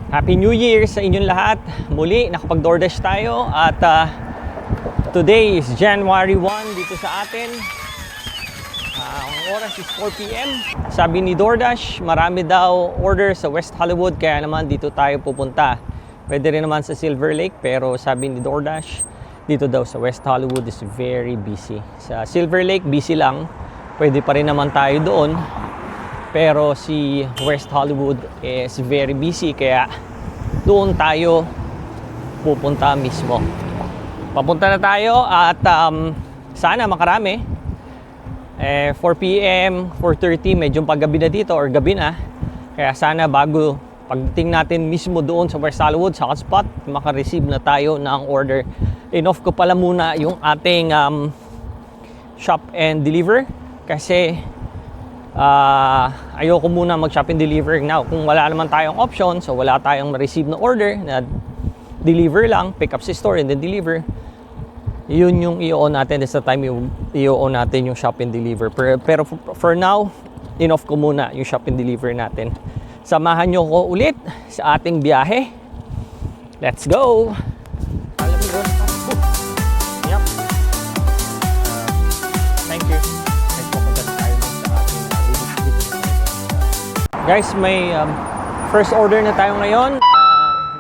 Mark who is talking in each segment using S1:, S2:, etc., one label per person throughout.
S1: Happy New Year sa inyong lahat. Muli, nakapag-DoorDash tayo at today is January 1 dito sa atin. Ang oras is 4 p.m. Sabi ni DoorDash, marami daw order sa West Hollywood kaya naman dito tayo pupunta. Pwede rin naman sa Silver Lake pero sabi ni DoorDash, dito daw sa West Hollywood is very busy. Sa Silver Lake, busy lang. Pwede pa rin naman tayo doon. Pero si West Hollywood is very busy kaya doon tayo pupunta mismo. Papunta na tayo at sana makarami. 4 p.m, 4:30, medyo paggabi na dito or gabi na. Kaya sana bago pagdating natin mismo doon sa West Hollywood, sa hotspot, makareceive na tayo ng order. Enough ko pala muna yung ating shop and deliver kasi ayoko muna mag-shop and deliver now kung wala naman tayong option, so wala tayong ma-receive na order na deliver lang, pick up sa store and then deliver. Yun yung i-on natin, this the time i-on natin yung shop and deliver. Pero for now, enough ko muna yung shop and deliver natin. Samahan nyo ko ulit sa ating biyahe. Let's go! Yep. Thank you. Guys, may first order na tayo ngayon.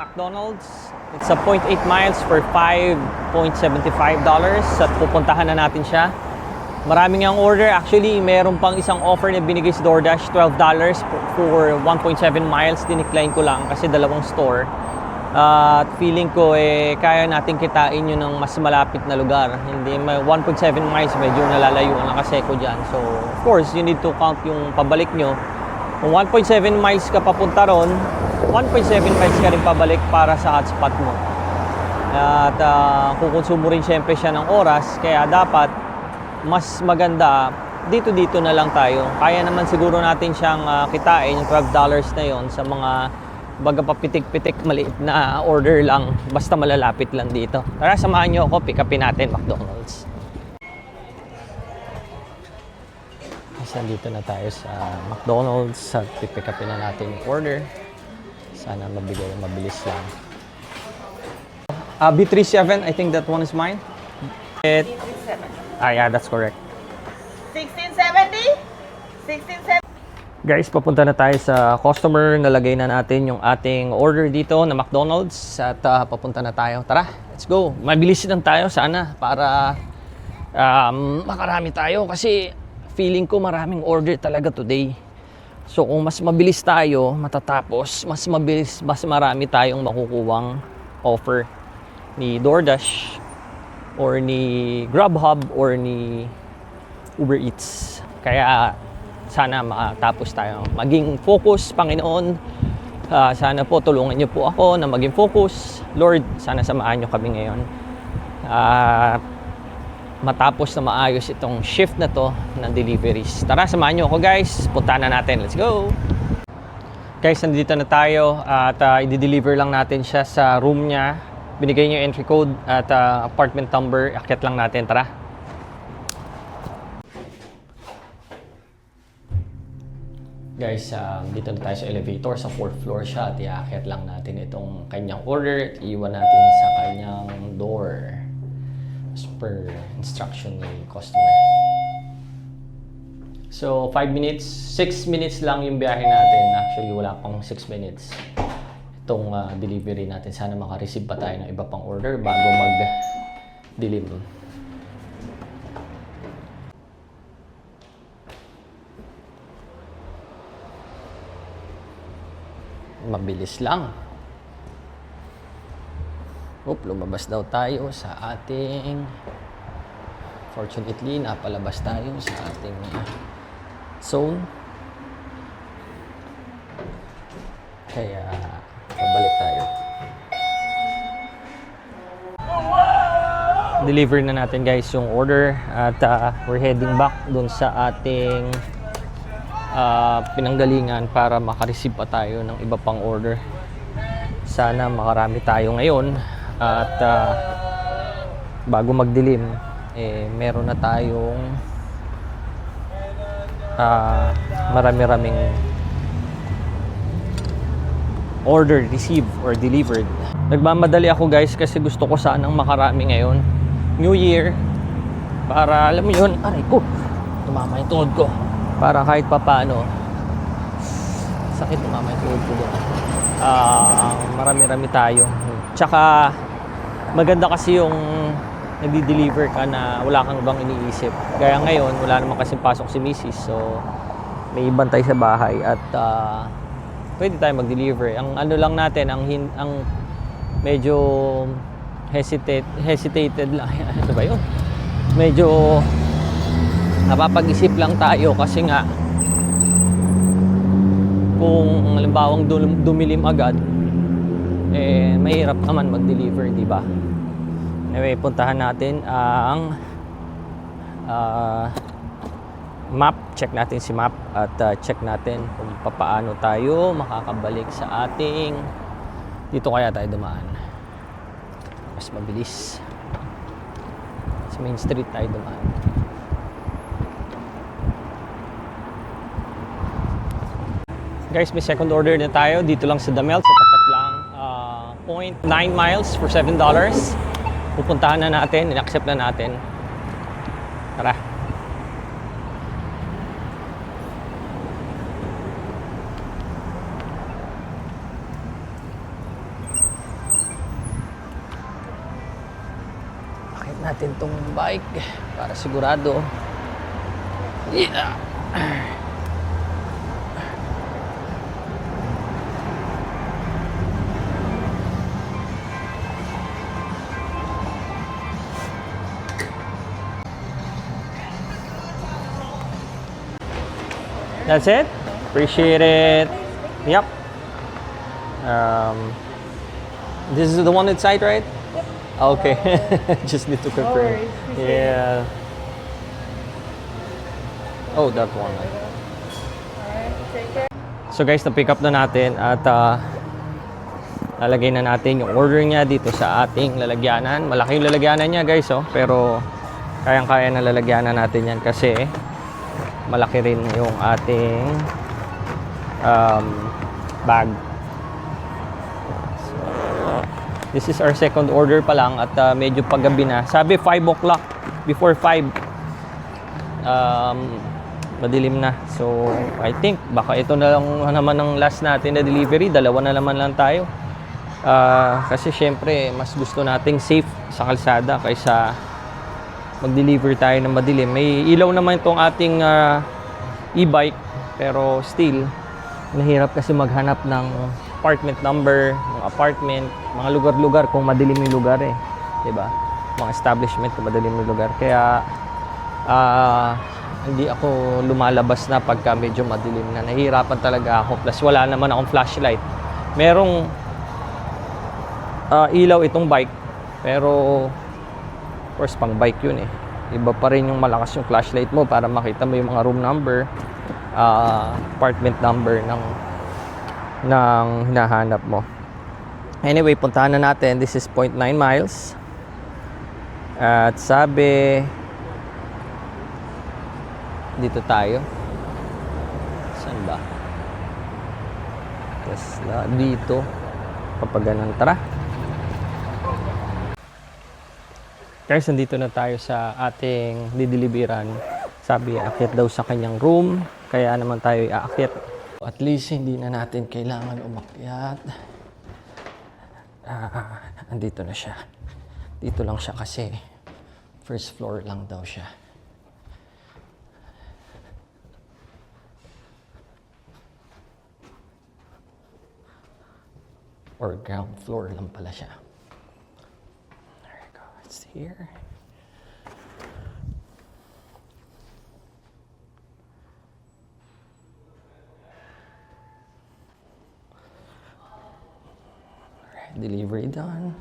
S1: McDonald's. It's a 0.8 miles for $5.75 at pupuntahan na natin siya. Maraming ang order. Actually, meron pang isang offer na binigay sa DoorDash, $12 for 1.7 miles. Dinicline ko lang kasi dalawang store. At feeling ko kaya natin kitain yun ng mas malapit na lugar. Hindi, 1.7 miles medyo nalalayo na kasi ko dyan. So, of course, you need to count yung pabalik nyo. Kung 1.7 miles ka papunta ron, 1.7 miles ka rin pabalik para sa hotspot mo. At kukonsumo rin syempre siya ng oras, kaya dapat mas maganda dito na lang tayo. Kaya naman siguro natin siyang kitain yung $12 na yon sa mga baga papitik-pitik maliit na order lang, basta malalapit lang dito. Tara, samahan nyo ako, pick upin natin McDonald's. Dito na tayo sa McDonald's at pipick upin na natin yung order. Sana mabilis lang. B37, I think that one is mine. Yeah, that's correct.
S2: 1670? 1670?
S1: Guys, papunta na tayo sa customer. Nalagay na natin yung ating order dito na McDonald's at papunta na tayo. Tara, let's go. Mabilis lang tayo sana para makarami tayo kasi feeling ko maraming order talaga today. So kung mas mabilis tayo matatapos, mas mabilis, mas marami tayong makukuwang offer ni DoorDash or ni Grubhub or ni Uber Eats. Kaya sana makatapos tayo. Maging focus, Panginoon. Sana po tulungan niyo po ako na maging focus. Lord, sana samahan niyo kami ngayon. Matapos na maayos itong shift na to ng deliveries. Tara, samahan nyo ako guys. Punta na natin. Let's go! Guys, nandito na tayo at i-deliver lang natin siya sa room niya. Binigay niyo yung entry code at apartment number. Akyat lang natin. Tara! Guys, dito na tayo sa elevator. Sa 4th floor siya at iakyat lang natin itong kanyang order at iwan natin sa kanyang door. As per instruction ni customer. So 5 minutes, 6 minutes lang yung biyahe natin. Actually wala pang 6 minutes itong delivery natin. Sana makareceive pa tayo ng iba pang order bago mag-dilim. Mabilis lang. Lumabas daw tayo sa ating, fortunately napalabas tayo sa ating zone, kaya pabalik tayo. Deliver na natin guys yung order at we're heading back dun sa ating pinanggalingan para makareceive pa tayo ng iba pang order. Sana makarami tayo ngayon. At bago magdilim, meron na tayong marami-raming order received or delivered. Nagmamadali ako guys kasi gusto ko sanang makarami ngayon. New Year. Para alam mo yun, aray ko, tumama yung tuhod ko. Para kahit papaano, sakit tumama yung tuhod ko doon. Marami-rami tayo. Tsaka maganda kasi yung nagdi-deliver ka na wala kang ibang iniisip. Gaya ngayon, wala naman kasi pasok si Mrs. So, may ibang tayo sa bahay at pwede tayo mag-deliver. Ang ano lang natin, ang medyo hesitated lang. Ano ba yun? Medyo napapag-isip lang tayo kasi nga kung halimbawang dumilim agad, eh mahirap naman mag-deliver, di ba? Anyway, puntahan natin ang map. Check natin si map at check natin kung paano tayo makakabalik sa ating dito kaya tayo dumaan. Mas mabilis. Sa Main Street tayo dumaan. Guys, may second order na tayo dito lang sa Damel, sa tapat lang. 0.9 miles for $7. Pupuntahan na natin, in-accept na natin. Tara. Bakit natin tong bike para sigurado. Yeah. That's it. Appreciate it. Yep. This is the one inside, right? Yep. Okay. Just need to confirm. Yeah. Oh, that one.
S2: Alright, take care.
S1: So guys, na-pick up na natin at lalagay na natin yung order niya dito sa ating lalagyanan. Malaki yung lalagyanan niya guys, oh. Pero kayang-kaya na lalagyanan natin yan kasi malaki rin yung ating bag. So, this is our second order pa lang at medyo paggabi na. Sabi 5 o'clock, before 5 madilim na. So I think baka ito na lang naman ang last natin na delivery. Dalawa na naman lang tayo. Kasi syempre mas gusto nating safe sa kalsada kaysa mag-deliver tayo ng madilim. May ilaw naman itong ating e-bike, pero still, nahirap kasi maghanap ng apartment number, ng apartment, mga lugar-lugar kung madilim yung lugar eh. Diba? Mga establishment kung madilim yung lugar. Kaya, hindi ako lumalabas na pagka medyo madilim na. Nahihirapan talaga ako. Plus, wala naman akong flashlight. Merong ilaw itong bike, pero of course, pang bike yun eh. Iba pa rin yung malakas yung flashlight mo para makita mo yung mga room number, apartment number ng hinahanap mo. Anyway, puntahan na natin. This is 0.9 miles. At sabi, dito tayo. Saan ba? Tesla, dito. Kapag ganun, tara. Guys, nandito na tayo sa ating dideliveran. Sabi, aakyat daw sa kanyang room. Kaya naman tayo aakyat. At least, hindi na natin kailangan umakyat. Andito na siya. Dito lang siya kasi first floor lang daw siya. Or ground floor lang pala siya. It's here. Alright, delivery done.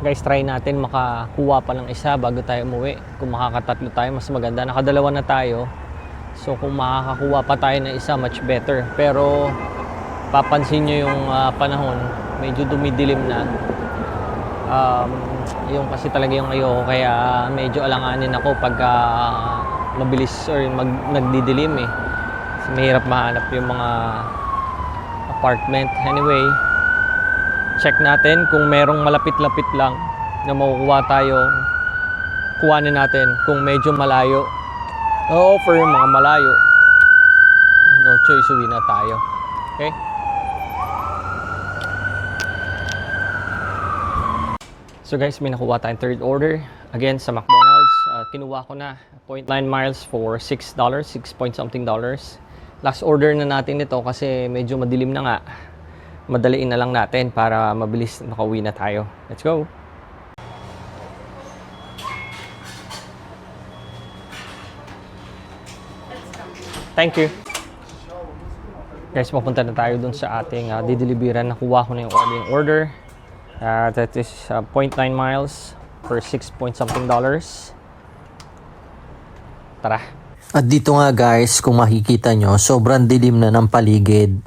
S1: Guys, try natin makakuha pa ng isa bago tayo umuwi. Kung makakatatlo tayo, mas maganda. Nakadalawa na tayo. So kung makakakuha pa tayo ng isa, much better. Pero papansin nyo yung panahon, medyo dumidilim na. Yung kasi talaga yung ayoko, kaya medyo alanganin ako pag mabilis or nagdidilim eh. mahirap mahanap yung mga apartment. Anyway, check natin kung merong malapit-lapit lang na makukuha tayo. Kuhanin natin kung medyo malayo. O-offer yung mga malayo. No choice, uwi na tayo. Okay? So guys, may nakuha tayong third order. Again, sa McDonald's. Kinuha ko na 0.9 miles for $6. 6 point something dollars. Last order na natin nito kasi medyo madilim na nga. Madaliin na lang natin para mabilis makauwi na tayo. Let's go! Thank you. Guys, papunta na tayo dun sa ating dideliveran. Nakuha ko na yung order. That is 0.9 miles for 6 point something dollars. Tara.
S3: At dito nga guys, kung makikita nyo, sobrang dilim na ng paligid.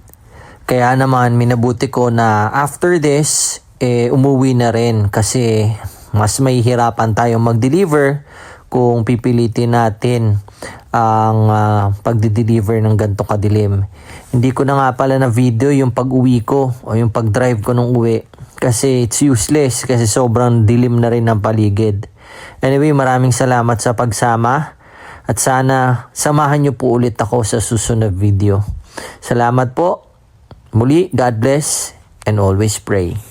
S3: Kaya naman, minabuti ko na after this, umuwi na rin kasi mas mahihirapan tayong mag-deliver kung pipilitin natin ang pagdi-deliver ng ganito kadilim. Hindi ko na nga pala na video yung pag-uwi ko o yung pag-drive ko nung uwi kasi it's useless kasi sobrang dilim na rin ng paligid. Anyway, maraming salamat sa pagsama at sana samahan nyo po ulit ako sa susunod video. Salamat po. Muli, God bless and always pray.